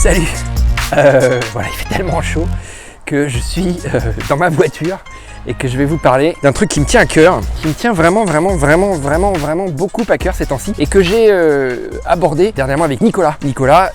Salut. Voilà, il fait tellement chaud que je suis dans ma voiture et que je vais vous parler d'un truc qui me tient à cœur, qui me tient vraiment beaucoup à cœur ces temps-ci et que j'ai abordé dernièrement avec Nicolas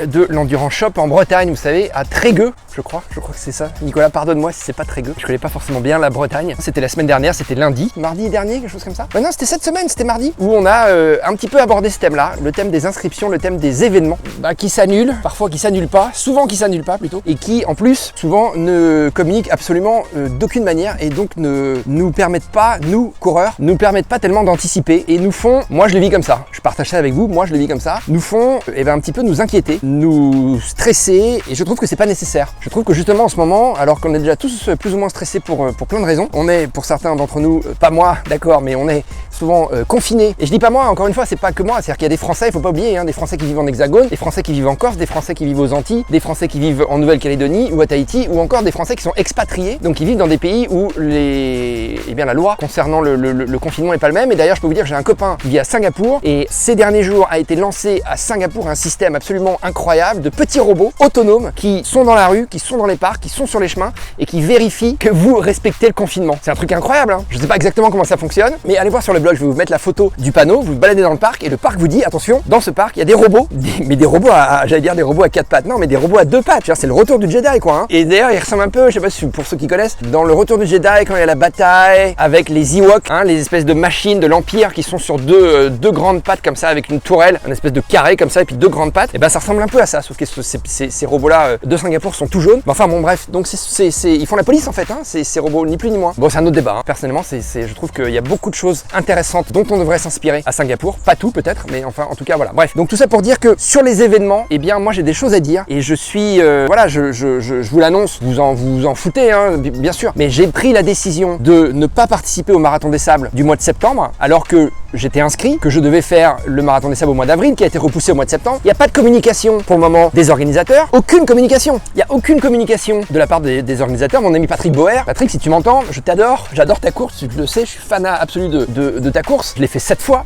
de l'Endurance Shop en Bretagne, vous savez, à Trégueux, je crois que c'est ça. Nicolas, pardonne-moi si c'est pas Trégueux, je connais pas forcément bien la Bretagne. C'était la semaine dernière, c'était mardi dernier, quelque chose comme ça. Non, c'était cette semaine, c'était mardi, où on a un petit peu abordé ce thème-là, le thème des inscriptions, le thème des événements, qui s'annulent, parfois qui s'annulent pas, souvent qui s'annulent pas plutôt, et qui en plus souvent ne communiquent absolument d'aucune manière et donc ne nous permettent pas, nous coureurs, nous permettent pas tellement d'anticiper et nous font, moi je le vis comme ça, je partage ça avec vous, moi je le vis comme ça, nous font un petit peu nous inquiéter, nous stresser et je trouve que c'est pas nécessaire. Je trouve que justement en ce moment, alors qu'on est déjà tous plus ou moins stressés pour plein de raisons, on est pour certains d'entre nous, pas moi d'accord, mais on est souvent confinés. Et je dis pas moi, encore une fois, c'est pas que moi, c'est-à-dire qu'il y a des Français, il faut pas oublier, des Français qui vivent en Hexagone, des Français qui vivent en Corse, des Français qui vivent aux Antilles, des Français qui vivent en Nouvelle-Calédonie ou à Tahiti, ou encore des Français qui sont expatriés, donc qui vivent dans des pays où la loi concernant le confinement n'est pas le même. Et d'ailleurs, je peux vous dire que j'ai un copain qui vit à Singapour et ces derniers jours a été lancé à Singapour un système absolument incroyable de petits robots autonomes qui sont dans la rue, qui sont dans les parcs, qui sont sur les chemins et qui vérifient que vous respectez le confinement. C'est un truc incroyable, hein. Je sais pas exactement comment ça fonctionne, mais allez voir sur le blog, je vais vous mettre la photo du panneau, vous vous baladez dans le parc et le parc vous dit attention, dans ce parc il y a des robots, mais des robots j'allais dire des robots à 4 pattes, non mais des robots à 2 pattes, c'est le retour du Jedi quoi, hein. Et d'ailleurs il ressemble un peu, je sais pas si pour ceux qui connaissent, dans le retour du Jedi quand il y a la bataille avec les Ewoks, les espèces de machines de l'Empire qui sont sur deux grandes pattes comme ça avec une tourelle, une espèce de carré comme ça et puis 2 grandes pattes, et ça ressemble un peu à ça, sauf que ces robots là de Singapour sont tout jaunes, mais enfin bon bref, donc ils font la police en fait, ces robots, ni plus ni moins. Bon c'est un autre débat, personnellement je trouve qu'il y a beaucoup de choses intéressantes dont on devrait s'inspirer à Singapour, pas tout peut-être, mais enfin en tout cas voilà, bref. Donc tout ça pour dire que sur les événements, moi j'ai des choses à dire et je suis, je vous l'annonce, vous en foutez bien sûr, mais j'ai pris la décision de ne pas participer au Marathon des Sables du mois de septembre, alors que j'étais inscrit, que je devais faire le Marathon des Sables au mois d'avril, qui a été repoussé au mois de septembre. Il n'y a pas de communication pour le moment des organisateurs, aucune communication. Il n'y a aucune communication de la part des organisateurs. Mon ami Patrick Boer, Patrick, si tu m'entends, je t'adore, j'adore ta course, tu le sais, je suis fan absolu de ta course. Je l'ai fait 7 fois,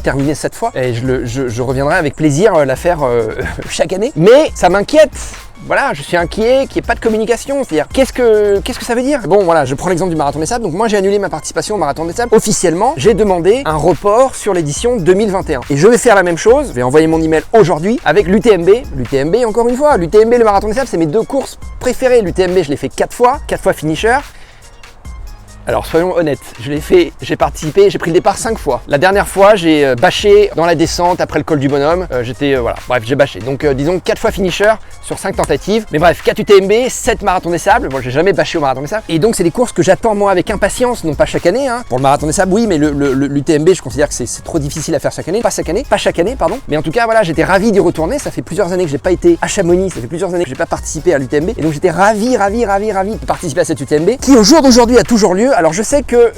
terminé 7 fois, et je reviendrai avec plaisir la faire chaque année. Mais ça m'inquiète. Voilà, je suis inquiet qu'il n'y ait pas de communication, c'est-à-dire qu'est-ce que ça veut dire? Bon voilà, je prends l'exemple du Marathon des Sables, donc moi j'ai annulé ma participation au Marathon des Sables. Officiellement, j'ai demandé un report sur l'édition 2021. Et je vais faire la même chose, je vais envoyer mon email aujourd'hui avec l'UTMB. L'UTMB encore une fois, l'UTMB et le Marathon des Sables, c'est mes 2 courses préférées. L'UTMB, je l'ai fait 4 fois finisher. Alors soyons honnêtes, j'ai participé, j'ai pris le départ 5 fois. La dernière fois, j'ai bâché dans la descente après le col du bonhomme. J'ai bâché. Donc disons 4 fois finisher sur 5 tentatives. Mais bref, 4 UTMB, 7 Marathons des Sables. Bon, j'ai jamais bâché au Marathon des Sables. Et donc c'est des courses que j'attends moi avec impatience, non pas chaque année. Pour le Marathon des Sables, oui, mais l'UTMB, je considère que c'est trop difficile à faire chaque année. Pas chaque année, pardon. Mais en tout cas, voilà, j'étais ravi d'y retourner. Ça fait plusieurs années que j'ai pas été à Chamonix, ça fait plusieurs années que j'ai pas participé à l'UTMB. Et donc j'étais ravi de participer à cette UTMB qui au jour d'aujourd'hui a toujours lieu. Alors je sais que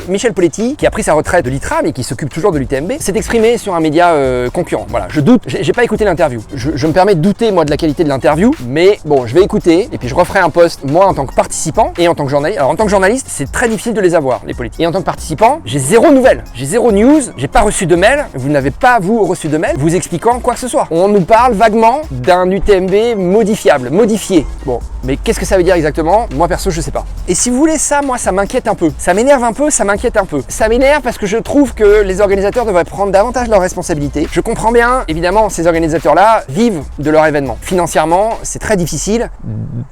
Michel Poletti, qui a pris sa retraite de l'ITRA mais qui s'occupe toujours de l'UTMB, s'est exprimé sur un média concurrent. Voilà, je doute, j'ai pas écouté l'interview. Je me permets de douter moi de la qualité de l'interview, mais bon, je vais écouter et puis je referai un post moi en tant que participant et en tant que journaliste. Alors en tant que journaliste, c'est très difficile de les avoir, les Poletti. Et en tant que participant, j'ai 0 nouvelles, j'ai 0 news, j'ai pas reçu de mail, vous n'avez pas vous reçu de mail vous expliquant quoi que ce soit. On nous parle vaguement d'un UTMB modifié. Bon, mais qu'est-ce que ça veut dire exactement? Moi perso, je sais pas. Et si vous voulez ça, moi ça m'inquiète un peu. Ça m'énerve un peu, ça m'inquiète un peu. Ça m'énerve parce que je trouve que les organisateurs devraient prendre davantage leurs responsabilités. Je comprends bien, évidemment, ces organisateurs-là vivent de leur événement. Financièrement, c'est très difficile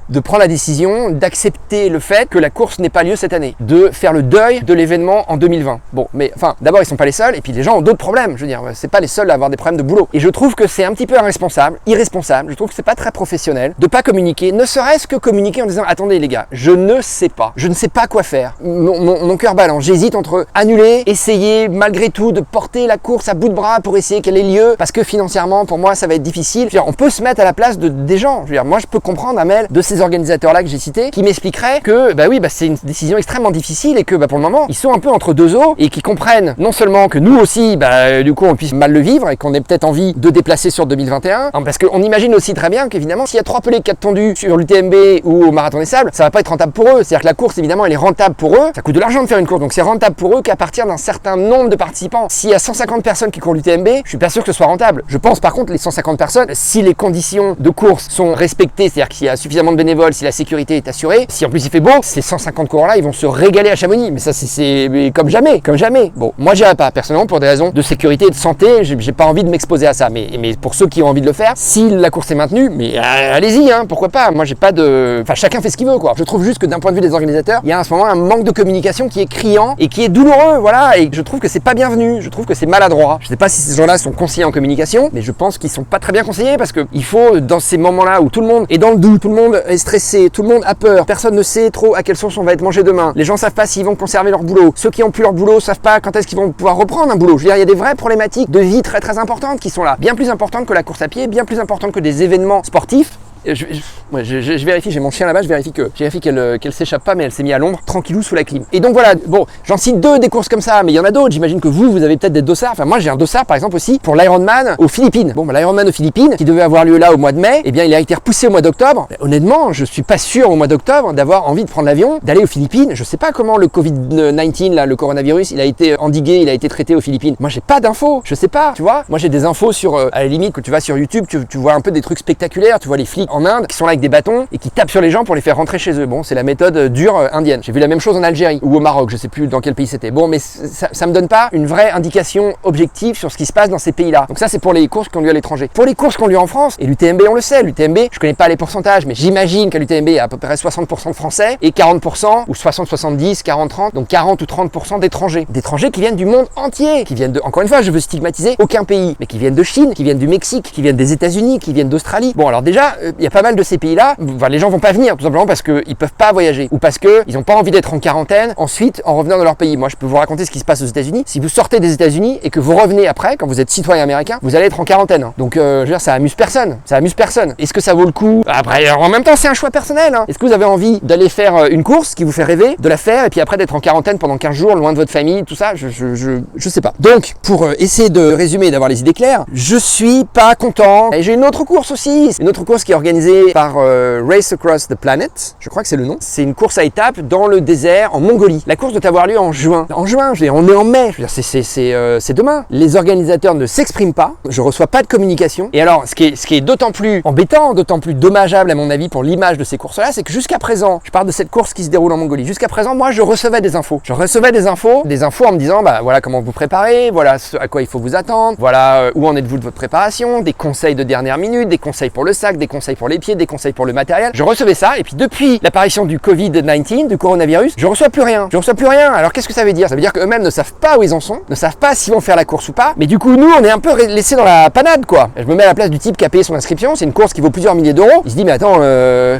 de prendre la décision d'accepter le fait que la course n'ait pas lieu cette année, de faire le deuil de l'événement en 2020. Bon, mais enfin, d'abord, ils sont pas les seuls, et puis les gens ont d'autres problèmes. Je veux dire, c'est pas les seuls à avoir des problèmes de boulot. Et je trouve que c'est un petit peu irresponsable. Je trouve que c'est pas très professionnel de pas communiquer, ne serait-ce que communiquer en disant attendez les gars, je ne sais pas quoi faire. Mon cœur balance, j'hésite entre annuler, essayer malgré tout de porter la course à bout de bras pour essayer qu'elle ait lieu, parce que financièrement pour moi ça va être difficile. Je veux dire, on peut se mettre à la place des gens. Je veux dire, moi je peux comprendre un mail de ces organisateurs-là que j'ai cités qui m'expliquerait que c'est une décision extrêmement difficile et que pour le moment ils sont un peu entre 2 eaux et qui comprennent non seulement que nous aussi du coup on puisse mal le vivre et qu'on ait peut-être envie de déplacer sur 2021, parce qu'on imagine aussi très bien qu'évidemment s'il y a 3 pelés 4 tondus sur l'UTMB ou au Marathon des Sables, ça va pas être rentable pour eux. C'est-à-dire que la course évidemment elle est rentable pour pour eux, ça coûte de l'argent de faire une course, donc c'est rentable pour eux qu'à partir d'un certain nombre de participants. S'il y a 150 personnes qui courent l'UTMB, je suis pas sûr que ce soit rentable. Je pense par contre les 150 personnes, si les conditions de course sont respectées, c'est-à-dire qu'il y a suffisamment de bénévoles, si la sécurité est assurée, si en plus il fait beau, ces 150 coureurs-là, ils vont se régaler à Chamonix. Mais ça, c'est comme jamais, comme jamais. Bon, moi j'irai pas, personnellement, pour des raisons de sécurité et de santé, j'ai pas envie de m'exposer à ça. Mais pour ceux qui ont envie de le faire, si la course est maintenue, mais allez-y, hein, pourquoi pas. Moi j'ai pas de... Enfin, chacun fait ce qu'il veut, quoi. Je trouve juste que d'un point de vue des organisateurs, il y a en ce moment un manque de communication qui est criant et qui est douloureux, voilà. Et je trouve que c'est pas bienvenu, je trouve que c'est maladroit. Je sais pas si ces gens-là sont conseillers en communication, mais je pense qu'ils sont pas très bien conseillés parce que il faut, dans ces moments-là où tout le monde est dans le doute, tout le monde est stressé, tout le monde a peur, personne ne sait trop à quelle sauce on va être mangé demain, les gens savent pas s'ils vont conserver leur boulot, ceux qui ont plus leur boulot savent pas quand est-ce qu'ils vont pouvoir reprendre un boulot. Je veux dire, il y a des vraies problématiques de vie très très importantes qui sont là, bien plus importantes que la course à pied, bien plus importantes que des événements sportifs. Je vérifie, j'ai mon chien là-bas, je vérifie qu'elle s'échappe pas, mais elle s'est mise à l'ombre, tranquillou sous la clim. Et donc voilà, bon, j'en cite deux des courses comme ça, mais il y en a d'autres. J'imagine que vous avez peut-être des dossards. Enfin, moi j'ai un dossard par exemple aussi pour l'Ironman aux Philippines. Bon, l'Ironman aux Philippines, qui devait avoir lieu là au mois de mai, eh bien il a été repoussé au mois d'octobre. Honnêtement, je suis pas sûr au mois d'octobre d'avoir envie de prendre l'avion, d'aller aux Philippines. Je sais pas comment le Covid-19, là, le coronavirus, il a été endigué, il a été traité aux Philippines. Moi j'ai pas d'infos, je sais pas, tu vois. Moi j'ai des infos sur, à la limite, que tu vas sur YouTube, tu vois un peu des trucs spectaculaires, tu vois les flics en Inde qui sont là avec des bâtons et qui tapent sur les gens pour les faire rentrer chez eux. Bon, c'est la méthode dure indienne. J'ai vu la même chose en Algérie ou au Maroc, je sais plus dans quel pays c'était. Bon, mais ça me donne pas une vraie indication objective sur ce qui se passe dans ces pays-là. Donc ça, c'est pour les courses qui ont lieu à l'étranger. Pour les courses qui ont lieu en France, et l'UTMB, on le sait, l'UTMB, je connais pas les pourcentages, mais j'imagine qu'à l'UTMB, il y a à peu près 60% de Français et 40% ou 60, 70, 40, 30, donc 40 ou 30% d'étrangers. D'étrangers qui viennent du monde entier, qui viennent de, encore une fois, je veux stigmatiser aucun pays, mais qui viennent de Chine, qui viennent du Mexique, qui viennent des États-Unis, qui viennent d'Australie. Bon, alors déjà, il y a pas mal de ces pays-là, enfin, les gens vont pas venir tout simplement parce qu'ils peuvent pas voyager ou parce qu'ils ont pas envie d'être en quarantaine ensuite en revenant dans leur pays. Moi, je peux vous raconter ce qui se passe aux États-Unis. Si vous sortez des États-Unis et que vous revenez après, quand vous êtes citoyen américain, vous allez être en quarantaine. Donc, je veux dire, ça amuse personne. Ça amuse personne. Est-ce que ça vaut le coup? Après, en même temps, c'est un choix personnel. Hein. Est-ce que vous avez envie d'aller faire une course qui vous fait rêver, de la faire et puis après d'être en quarantaine pendant 15 jours loin de votre famille, tout ça? Je sais pas. Donc, pour essayer de résumer et d'avoir les idées claires, je suis pas content. Et j'ai une autre course aussi. Une autre course qui est organisée par Race Across the Planet, je crois que c'est le nom. C'est une course à étapes dans le désert en Mongolie. La course doit avoir lieu en juin. En juin, je veux dire, on est en mai. Je veux dire, c'est demain. Les organisateurs ne s'expriment pas. Je reçois pas de communication. Et alors, ce qui est d'autant plus embêtant, d'autant plus dommageable à mon avis pour l'image de ces courses-là, c'est que jusqu'à présent, je parle de cette course qui se déroule en Mongolie. Jusqu'à présent, moi, je recevais des infos. Je recevais des infos en me disant, bah voilà comment vous préparez, voilà à quoi il faut vous attendre, voilà où en êtes-vous de votre préparation, des conseils de dernière minute, des conseils pour le sac, des conseils pour les pieds, des conseils pour le matériel. Je recevais ça et puis depuis l'apparition du Covid-19, du coronavirus, je reçois plus rien. Je reçois plus rien. Alors qu'est-ce que ça veut dire? Ça veut dire qu'eux-mêmes ne savent pas où ils en sont, ne savent pas s'ils vont faire la course ou pas. Mais du coup, nous, on est un peu laissés dans la panade, quoi. Je me mets à la place du type qui a payé son inscription. C'est une course qui vaut plusieurs milliers d'euros. Il se dit, mais attends,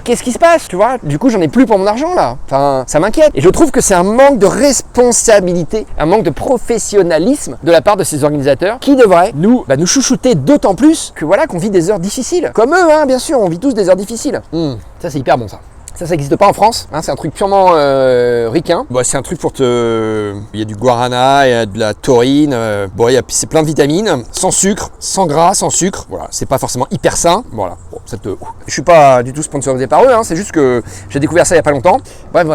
qu'est-ce qui se passe? Tu vois? Du coup, j'en ai plus pour mon argent là. Enfin, ça m'inquiète. Et je trouve que c'est un manque de responsabilité, un manque de professionnalisme de la part de ces organisateurs qui devraient nous chouchouter d'autant plus que voilà qu'on vit des heures difficiles. Comme eux, hein, bien sûr, on vit tous des heures difficiles. Ça, c'est hyper bon ça. Ça n'existe pas en France, hein, c'est un truc purement ricain. Bon, c'est un truc pour te... Il y a du guarana, il y a de la taurine, c'est plein de vitamines, sans sucre, sans gras, sans sucre. Voilà, c'est pas forcément hyper sain. Voilà, bon, je suis pas du tout sponsorisé par eux, hein, c'est juste que j'ai découvert ça il y a pas longtemps. Bref.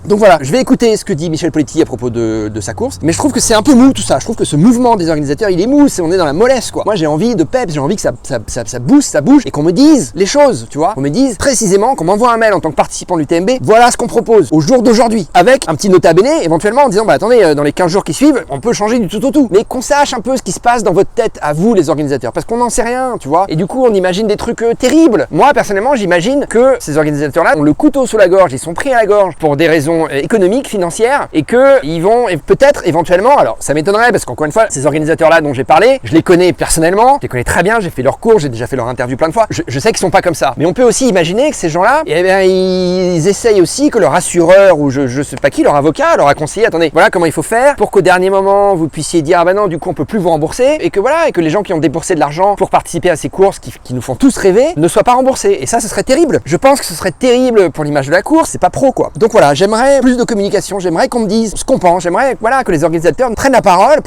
Donc voilà, je vais écouter ce que dit Michel Poletti à propos de sa course. Mais je trouve que c'est un peu mou tout ça. Je trouve que ce mouvement des organisateurs, il est mou, on est dans la mollesse quoi. Moi j'ai envie de peps, j'ai envie que ça bouge et qu'on me dise les choses, tu vois. Qu'on me dise précisément, qu'on m'envoie un mail en tant que participant de l'UTMB, voilà ce qu'on propose au jour d'aujourd'hui, avec un petit nota bene éventuellement en disant bah attendez, dans les 15 jours qui suivent, on peut changer du tout au tout. Mais qu'on sache un peu ce qui se passe dans votre tête à vous les organisateurs, parce qu'on n'en sait rien, tu vois. Et du coup on imagine des trucs terribles. Moi personnellement j'imagine que ces organisateurs-là ont le couteau sous la gorge, ils sont pris à la gorge pour des raisons économiques, financières, et que ils vont peut-être éventuellement, alors ça m'étonnerait parce qu'encore une fois ces organisateurs-là dont j'ai parlé, je les connais personnellement, je les connais très bien, j'ai fait leurs cours, j'ai déjà fait leur interview plein de fois, je sais qu'ils sont pas comme ça. Mais on peut aussi imaginer que ces gens-là, eh bien ils essayent aussi que leur assureur ou je sais pas qui, leur avocat leur a conseillé, attendez, voilà comment il faut faire pour qu'au dernier moment vous puissiez dire ah bah non du coup on peut plus vous rembourser, et que voilà, et que les gens qui ont déboursé de l'argent pour participer à ces courses qui nous font tous rêver, l'année ne soit pas remboursé. Et ça, ce serait terrible. Je pense que ce serait terrible pour l'image de la course, c'est pas pro quoi. Donc voilà, j'aimerais plus de communication, j'aimerais qu'on me dise ce qu'on pense, j'aimerais voilà, que les organisateurs prennent la parole,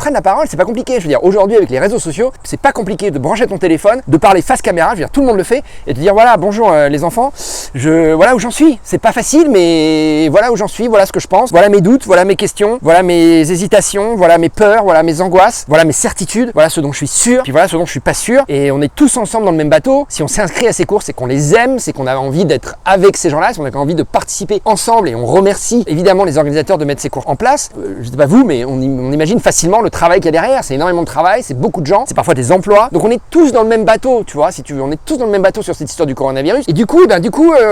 c'est pas compliqué. Je veux dire, aujourd'hui avec les réseaux sociaux, c'est pas compliqué de brancher ton téléphone, de parler face caméra, je veux dire, tout le monde le fait, et de dire voilà, bonjour les enfants, voilà où j'en suis. C'est pas facile, mais voilà où j'en suis, voilà ce que je pense, voilà mes doutes, voilà mes questions, voilà mes hésitations, voilà mes peurs, voilà mes angoisses, voilà mes certitudes, voilà ce dont je suis sûr, puis voilà ce dont je suis pas sûr. Et on est tous ensemble dans le même bateau. Si on s'inscrit à ces courses, c'est qu'on les aime, c'est qu'on a envie d'être avec ces gens-là, c'est qu'on a envie de participer ensemble, et on remercie évidemment les organisateurs de mettre ces courses en place. Je sais pas vous, mais on imagine facilement le travail qu'il y a derrière. C'est énormément de travail, c'est beaucoup de gens, c'est parfois des emplois. Donc on est tous dans le même bateau, tu vois, si tu veux, on est tous dans le même bateau sur cette histoire du coronavirus. Et du coup,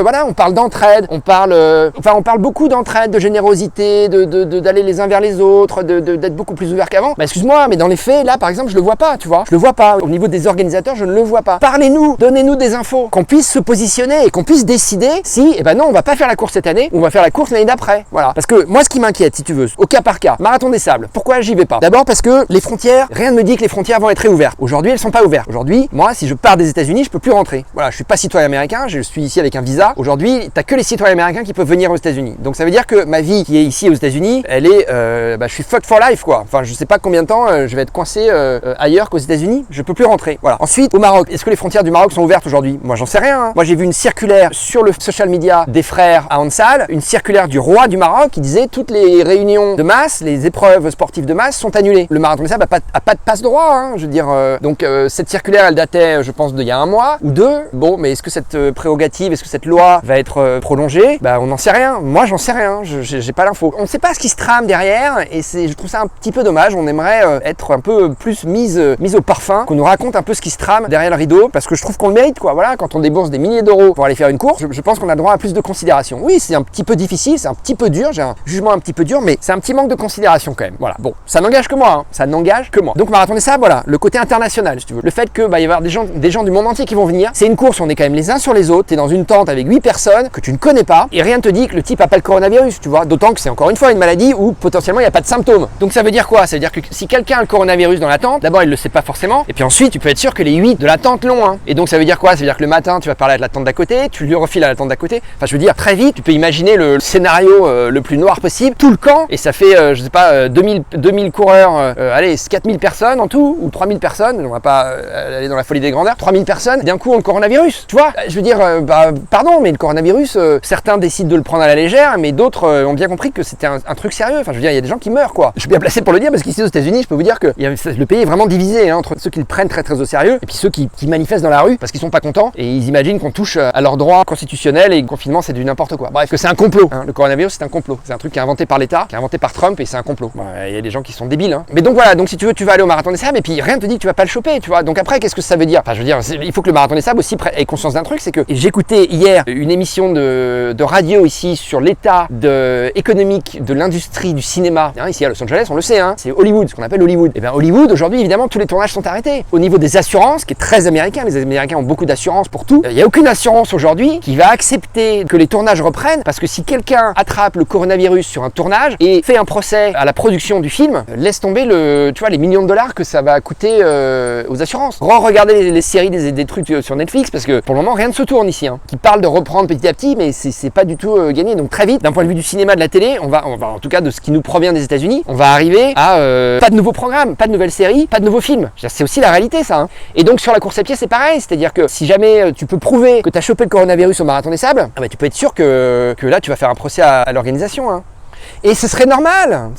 voilà, on parle d'entraide, on parle beaucoup d'entraide, de générosité, d'aller les uns vers les autres, d'être beaucoup plus ouvert qu'avant. Bah excuse-moi, mais dans les faits, là par exemple, je le vois pas, tu vois, je le vois pas. Au niveau des organisateurs, je ne le vois pas. Parlez-nous, donnez-nous des infos, qu'on puisse se positionner et qu'on puisse décider si, non, on va pas faire la course cette année, on va faire la course l'année d'après. Voilà. Parce que moi, ce qui m'inquiète, si tu veux, au cas par cas, Marathon des Sables, pourquoi j'y vais pas? D'abord parce que les frontières, rien ne me dit que les frontières vont être réouvertes. Aujourd'hui, elles sont pas ouvertes. Aujourd'hui, moi, si je pars des États-Unis, je peux plus rentrer. Voilà, je suis pas citoyen américain, je suis ici avec un visa. Aujourd'hui, t'as que les citoyens américains qui peuvent venir aux États-Unis. Donc ça veut dire que ma vie qui est ici aux États-Unis, elle est, je suis fucked for life quoi. Enfin, je sais pas combien de temps je vais être coincé ailleurs qu'aux États-Unis. Je peux plus rentrer. Voilà. Ensuite, au Maroc, est-ce que les frontières du Maroc sont ouvertes aujourd'hui? Moi, j'en sais rien. Hein. Moi, j'ai vu une circulaire sur le social media des frères à Ansal, une circulaire du roi du Maroc qui disait toutes les réunions de masse, les épreuves sportives de masse sont annulées. Le Marathon des Sables a pas de passe droit. Hein, je veux dire. Donc cette circulaire, elle datait, je pense, d'il y a un mois ou deux. Bon, mais est-ce que cette prérogative, est-ce que cette loi va être prolongée? On n'en sait rien. Moi, j'en sais rien. J'ai pas l'info. On ne sait pas ce qui se trame derrière, et je trouve ça un petit peu dommage. On aimerait être un peu plus mise au parfum, qu'on nous raconte un peu ce qui se trame derrière le rideau, parce que je trouve qu'on le mérite, quoi. Voilà, quand on débourse des milliers d'euros pour aller faire une course, je pense qu'on a droit à plus de considération. Oui, c'est un petit peu difficile, c'est un petit peu dur, j'ai un jugement un petit peu dur, mais c'est un petit manque de considération quand même. Voilà. Bon, ça n'engage que moi, hein. Ça n'engage que moi. Donc Marathon des Sables, voilà, le côté international, si tu veux. Le fait que y avoir des gens du monde entier qui vont venir. C'est une course où on est quand même les uns sur les autres. T'es dans une tente avec 8 personnes que tu ne connais pas, et rien ne te dit que le type a pas le coronavirus, tu vois. D'autant que c'est encore une fois une maladie où potentiellement il n'y a pas de symptômes. Donc ça veut dire quoi? Ça veut dire que si quelqu'un a le coronavirus dans la tente, d'abord il le sait pas forcément, et puis ensuite tu peux être sûr que les 8 de la tente l'ont. Hein. Et donc ça veut dire quoi? Ça veut dire que le matin tu vas parler à la tente d'à côté, tu lui refiles à la tente d'à côté. Enfin je veux dire très vite, tu peux imaginer le scénario le plus noir possible, tout le camp, et ça fait je sais pas 2000 coureurs, allez 4000 personnes en tout, ou 3000 personnes, on va pas aller dans la folie des grandeurs, 3000 personnes, d'un coup ont le coronavirus. Tu vois, je veux dire, pardon, mais le coronavirus, certains décident de le prendre à la légère, mais d'autres ont bien compris que c'était un truc sérieux. Enfin, je veux dire, il y a des gens qui meurent, quoi. Je suis bien placé pour le dire, parce qu'ici aux États-Unis, je peux vous dire que le pays est vraiment divisé, hein, entre ceux qui le prennent très très au sérieux, et puis ceux qui manifestent dans la rue parce qu'ils sont pas contents, et ils imaginent qu'on touche à leurs droits constitutionnels, et le confinement c'est du n'importe quoi. Bref, que c'est un complot. Hein. Le coronavirus c'est un complot. C'est un truc qui est inventé par l'État, qui est inventé par Trump, et c'est un complot. Il y a des gens qui sont débiles. Hein. Mais donc voilà, donc si tu veux, tu vas aller au Marathon des Sables, et puis rien ne te dit que tu vas pas le choper, tu vois. Donc après, qu'est-ce que ça veut dire? Enfin, je veux dire, il faut que le Marathon des Sables aussi ait conscience d'un truc, c'est que j'écoutais hier une émission de radio ici sur l'état économique de l'industrie du cinéma. Hein, ici à Los Angeles, on le sait, hein, c'est Hollywood, ce qu'on appelle Hollywood. Et bien Hollywood, aujourd'hui, évidemment, tous les tournages sont arrêtés. Au niveau des assurances, qui est très américain, les Américains ont beaucoup d'assurances pour tout. Il n'y a aucune assurance aujourd'hui qui va accepter que les tournages reprennent, parce que si quelqu'un attrape le coronavirus sur un tournage et fait un procès à la production du film, laisse tomber les millions de dollars que ça va coûter aux assurances. Regardez les séries, des trucs sur Netflix, parce que pour le moment rien ne se tourne ici, hein, qui parle de reprendre petit à petit, mais c'est pas du tout gagné. Donc très vite, d'un point de vue du cinéma, de la télé, on va en tout cas de ce qui nous provient des États-Unis, on va arriver à pas de nouveaux programmes, pas de nouvelles séries, pas de nouveaux films. C'est aussi la réalité, ça. Hein. Et donc sur la course à pied, c'est pareil, c'est-à-dire que si jamais tu peux prouver que tu as chopé le coronavirus au Marathon des Sables, tu peux être sûr que là tu vas faire un procès à l'organisation. Hein. Et ce serait normal,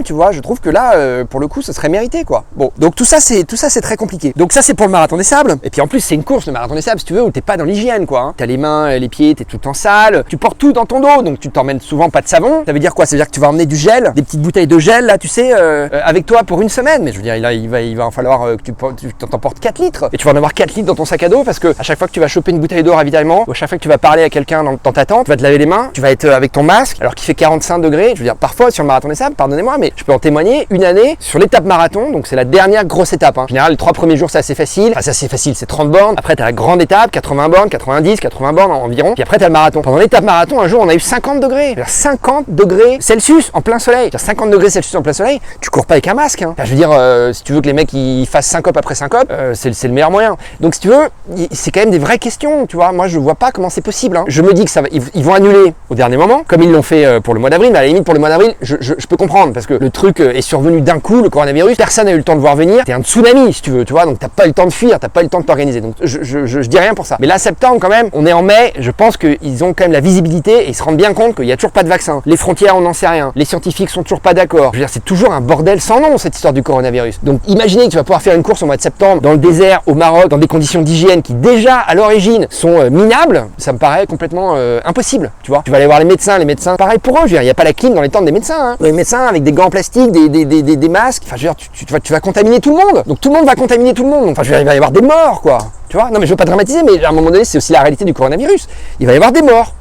tu vois. Je trouve que là, pour le coup, ce serait mérité, quoi. Bon, donc tout ça, c'est très compliqué. Donc ça, c'est pour le Marathon des Sables. Et puis en plus, c'est une course, le Marathon des Sables, si tu veux, où t'es pas dans l'hygiène, quoi. Hein. T'as les mains, les pieds, t'es tout en sale. Tu portes tout dans ton dos, donc tu t'emmènes souvent pas de savon. Ça veut dire quoi? Ça veut dire que tu vas emmener du gel, des petites bouteilles de gel, là, tu sais, avec toi pour une semaine. Mais je veux dire, là, il va en falloir que tu t'en portes 4 litres. Et tu vas en avoir 4 litres dans ton sac à dos, parce que à chaque fois que tu vas choper une bouteille d'eau ravitaillement, ou à chaque fois que tu vas parler à quelqu'un dans ta tente, tu vas te laver les mains, tu vas être avec ton masque, alors qu'il fait 45 degrés. Je veux dire, parfois sur le marathon des sables, pardonnez-moi, mais je peux en témoigner, une année sur l'étape marathon, donc c'est la dernière grosse étape. En général, les 3 premiers jours, c'est assez facile. Enfin, c'est assez facile, c'est 30 bornes. Après, tu as la grande étape, 80 bornes, 90, 80 bornes environ. Puis après, tu as le marathon. Pendant l'étape marathon, un jour, on a eu 50 degrés. 50 degrés Celsius en plein soleil. 50 degrés Celsius en plein soleil, tu cours pas avec un masque. Enfin, je veux dire, si tu veux que les mecs ils fassent syncope après syncope, c'est le meilleur moyen. Donc, si tu veux, c'est quand même des vraies questions, tu vois. Moi, je vois pas comment c'est possible. Je me dis que ils vont annuler au dernier moment, comme ils l'ont fait pour le mois d'avril. Mais à la limite, pour le mois d'avril, je peux comprendre parce que le truc est survenu d'un coup, le coronavirus. Personne n'a eu le temps de voir venir. T'es un tsunami, si tu veux, tu vois. Donc, t'as pas eu le temps de fuir, t'as pas eu le temps de t'organiser. Donc, je dis rien pour ça. Mais là, septembre, quand même, on est en mai. Je pense qu'ils ont quand même la visibilité et ils se rendent bien compte qu'il y a toujours pas de vaccin. Les frontières, on n'en sait rien. Les scientifiques sont toujours pas d'accord. Je veux dire, c'est toujours un bordel sans nom cette histoire du coronavirus. Donc, imaginez que tu vas pouvoir faire une course au mois de septembre dans le désert, au Maroc, dans des conditions d'hygiène qui déjà à l'origine sont minables. Ça me paraît complètement impossible. Tu vois, tu vas aller voir les médecins, pareil pour eux. Je veux dire, il n'y a pas la clim dans les tentes des médecins. Les médecins avec des gants en plastique, des masques. Enfin, je veux dire, tu vas contaminer tout le monde. Donc tout le monde va contaminer tout le monde. Enfin, je veux dire, il va y avoir des morts, quoi. Tu vois, non mais je veux pas dramatiser, mais à un moment donné, c'est aussi la réalité du coronavirus. Il va y avoir des morts.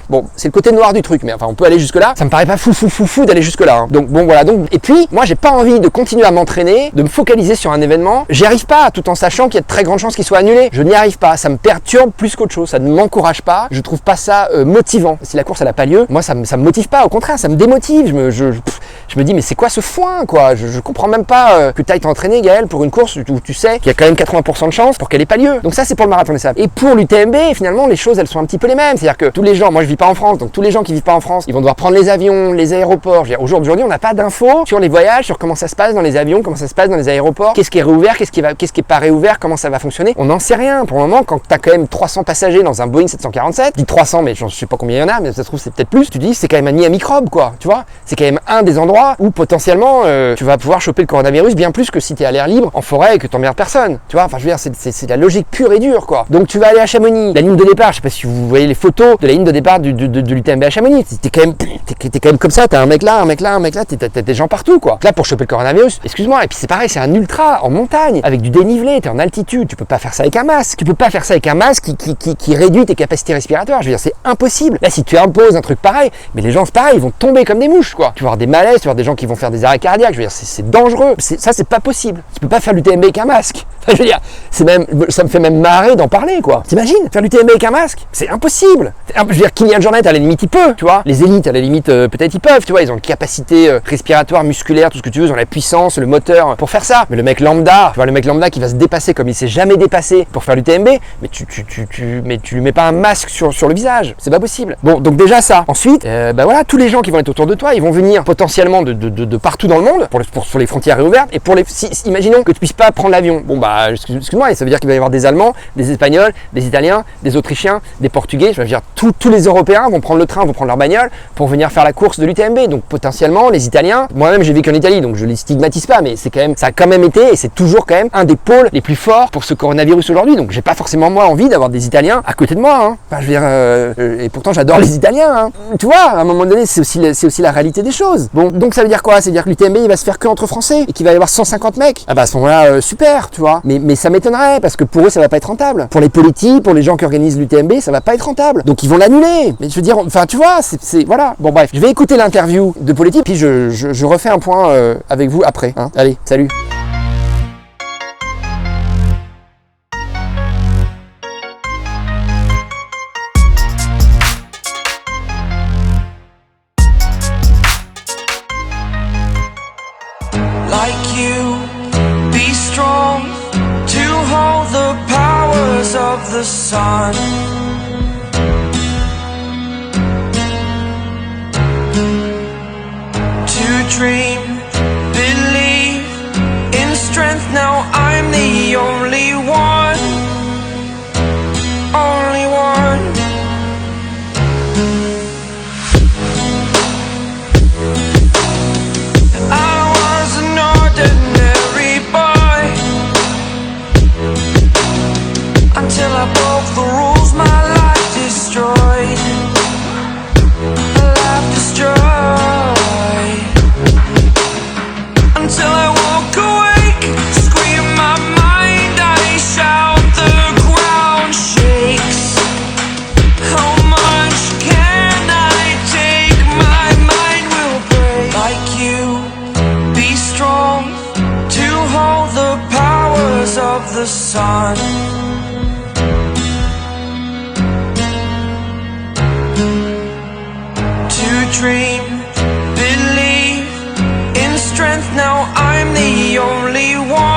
Bon, c'est le côté noir du truc, mais enfin on peut aller jusque là. Ça me paraît pas fou d'aller jusque là. Donc bon voilà, et puis moi j'ai pas envie de continuer à m'entraîner, de me focaliser sur un événement. J'y arrive pas, tout en sachant qu'il y a de très grandes chances qu'il soit annulé. Je n'y arrive pas, ça me perturbe plus qu'autre chose, ça ne m'encourage pas. Je trouve pas ça motivant. Si la course elle a pas lieu, moi ça me motive pas, au contraire ça me démotive. Je me dis mais c'est quoi ce foin quoi. Je comprends même pas que tu ailles t'entraîner Gaël pour une course où tu sais qu'il y a quand même 80% de chance pour qu'elle ait pas lieu. Donc ça c'est pour le marathon des sables. Et pour l'UTMB finalement les choses elles sont un petit peu les mêmes. C'est-à-dire que tous les gens, moi je vis pas en France, donc tous les gens qui vivent pas en France, ils vont devoir prendre les avions, les aéroports. Aujourd'hui on n'a pas d'infos sur les voyages, sur comment ça se passe dans les avions, comment ça se passe dans les aéroports, qu'est-ce qui est réouvert, qu'est-ce qui est pas réouvert, comment ça va fonctionner. On n'en sait rien. Pour le moment, quand tu as quand même 300 passagers dans un Boeing 747, je dis 300 mais je sais pas combien il y en a, mais ça se trouve c'est peut-être plus, tu dis c'est quand même un nid à microbes quoi, tu vois. C'est quand même un des endroits où potentiellement tu vas pouvoir choper le coronavirus bien plus que si tu es à l'air libre en forêt et que t'emmerdes personne, tu vois. Enfin je veux dire c'est la logique pure et dure quoi. Donc tu vas aller à Chamonix, la ligne de départ, je sais pas si vous voyez les photos de la ligne de départ de l'UTMB à Chamonix, t'es quand même comme ça, t'as un mec là, t'as des gens partout quoi. Là pour choper le coronavirus, excuse-moi, et puis c'est pareil, c'est un ultra en montagne, avec du dénivelé, t'es en altitude, tu peux pas faire ça avec un masque, qui réduit tes capacités respiratoires, je veux dire c'est impossible. Là si tu imposes un truc pareil, mais les gens c'est pareil, ils vont tomber comme des mouches quoi. Tu vas avoir des malaises, tu vas avoir des gens qui vont faire des arrêts cardiaques, je veux dire c'est dangereux, ça c'est pas possible. Tu peux pas faire l'UTMB avec un masque. Enfin, je veux dire, ça me fait même marrer d'en parler quoi. T'imagines faire l'UTMB avec un masque? C'est impossible. Je veux dire, Kylian Jornet à la limite il peut, tu vois. Les élites à la limite peut-être ils peuvent, tu vois, ils ont une capacité respiratoire, musculaire, tout ce que tu veux, ils ont la puissance, le moteur pour faire ça. Mais le mec lambda, tu vois, le mec lambda qui va se dépasser comme il s'est jamais dépassé pour faire l'UTMB, mais tu lui mets pas un masque sur le visage, c'est pas possible. Bon, donc déjà ça. Ensuite, voilà, tous les gens qui vont être autour de toi, ils vont venir potentiellement de partout dans le monde pour les frontières réouvertes et imaginons que tu puisses pas prendre l'avion. Bon bah excuse-moi, et ça veut dire qu'il va y avoir des Allemands, des Espagnols, des Italiens, des Autrichiens, des Portugais. Je veux dire tous les Européens vont prendre le train, vont prendre leur bagnole pour venir faire la course de l'UTMB. Donc potentiellement les Italiens, moi-même j'ai vécu en Italie donc je les stigmatise pas, mais ça a quand même été et c'est toujours quand même un des pôles les plus forts pour ce coronavirus aujourd'hui. Donc j'ai pas forcément moi envie d'avoir des Italiens à côté de moi. Hein. Enfin, je veux dire, et pourtant j'adore les Italiens. Hein. Tu vois, à un moment donné c'est aussi la réalité des choses. Bon, donc ça veut dire quoi? Ça veut dire que l'UTMB il va se faire que entre Français et qu'il va y avoir 150 mecs. Ah bah à ce moment-là super, tu vois. Mais ça m'étonnerait parce que pour eux ça va pas être rentable. Pour les politiques, pour les gens qui organisent l'UTMB, ça va pas être rentable. Donc ils vont l'annuler. Mais je veux dire, enfin tu vois, c'est voilà. Bon bref, je vais écouter l'interview de Poletti puis je refais un point avec vous après. Hein. Allez, salut. Like you, be strong to hold the powers of the sun. To dream, believe in strength. Now I'm the only one, only one. Until I broke the rules, my life destroyed. Life destroyed. the sun. To dream, believe in strength. Now I'm the only one.